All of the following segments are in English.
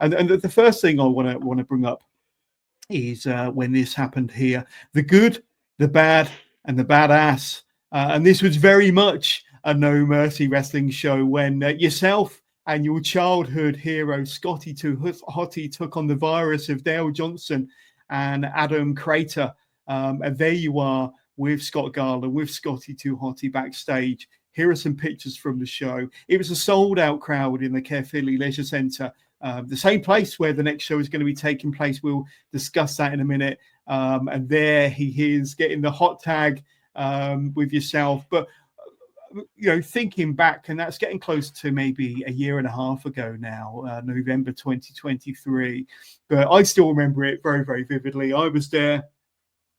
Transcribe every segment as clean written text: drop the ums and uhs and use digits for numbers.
And the first thing I want to bring up is when this happened here, the good, the bad, and the badass. And this was very much a No Mercy wrestling show when yourself and your childhood hero, Scotty to Hotty, took on the virus of Dale Johnson and Adam Crater. And there you are with Scott Garland, with Scotty to Hotty backstage. Here are some pictures from the show. It was a sold-out crowd in the Caerphilly Leisure Centre, the same place where the next show is going to be taking place. We'll discuss that in a minute. And there he is getting the hot tag with yourself. But, thinking back, and that's getting close to maybe a year and a half ago now, November 2023. But I still remember it very, very vividly. I was there.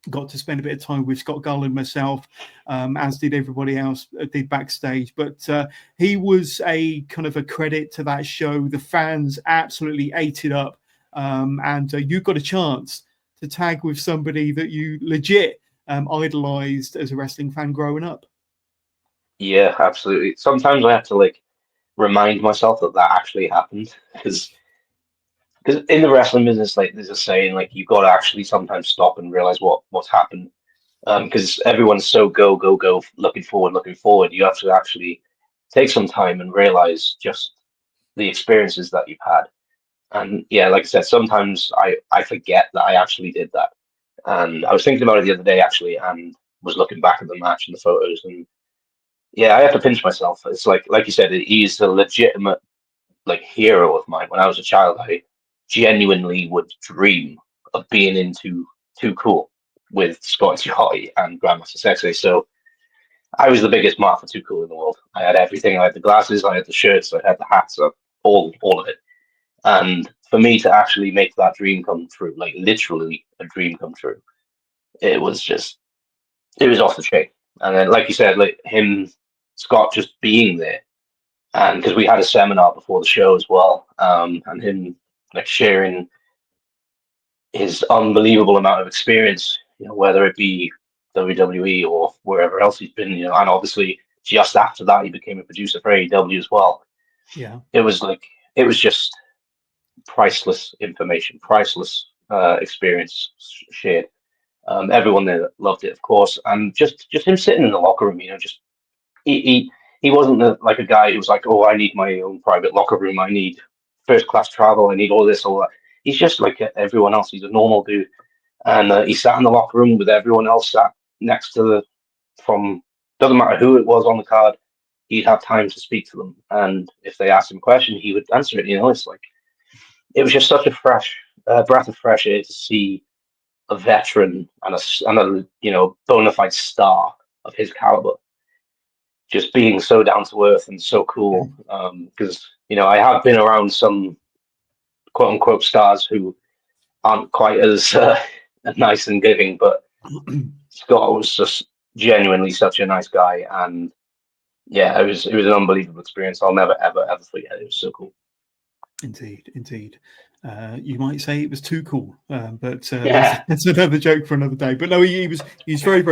Got to spend a bit of time with Scott Garland myself, as did everybody else did backstage. But he was a kind of a credit to that show. The fans absolutely ate it up. And you got a chance to tag with somebody that you legit idolized as a wrestling fan growing up. Yeah, absolutely. Sometimes I have to remind myself that actually happened because in the wrestling business, there's a saying, you got to actually sometimes stop and realize what's happened. Because everyone's so go, looking forward. You have to actually take some time and realize just the experiences that you've had. And yeah, like I said, sometimes I forget that I actually did that. And I was thinking about it the other day, actually, and was looking back at the match and the photos. And yeah, I have to pinch myself. It's like you said, he's a legitimate hero of mine. When I was a child, I genuinely would dream of being into Too Cool with Scotty, Hotty, and Grandmaster Sexay. So I was the biggest mark for Too Cool in the world. I had everything. I had the glasses, I had the shirts, I had the hats, all of it. And for me to actually make that dream come true, literally a dream come true, it was off the chain. And then, like you said, Scott just being there, and because we had a seminar before the show as well, and him sharing his unbelievable amount of experience, whether it be WWE or wherever else he's been, and obviously just after that he became a producer for AEW as well. Yeah, it was just priceless information, priceless experience shared. Everyone there loved it, of course, and just him sitting in the locker room, just he wasn't a guy who was like, oh, I need my own private locker room, I need first class travel, I need all this, all that. He's just like everyone else. He's a normal dude, and he sat in the locker room with everyone else, sat next to doesn't matter who it was on the card, he'd have time to speak to them, and if they asked him a question, he would answer it. It's it was just such a fresh breath of fresh air to see a veteran and a bona fide star of his caliber just being so down to earth and so cool. Because I have been around some quote unquote stars who aren't quite as nice and giving, but Scott was just genuinely such a nice guy, and yeah, it was an unbelievable experience. I'll never ever forget it. It was so cool. Indeed. You might say it was too cool, but that's another joke for another day. But no, he's very, very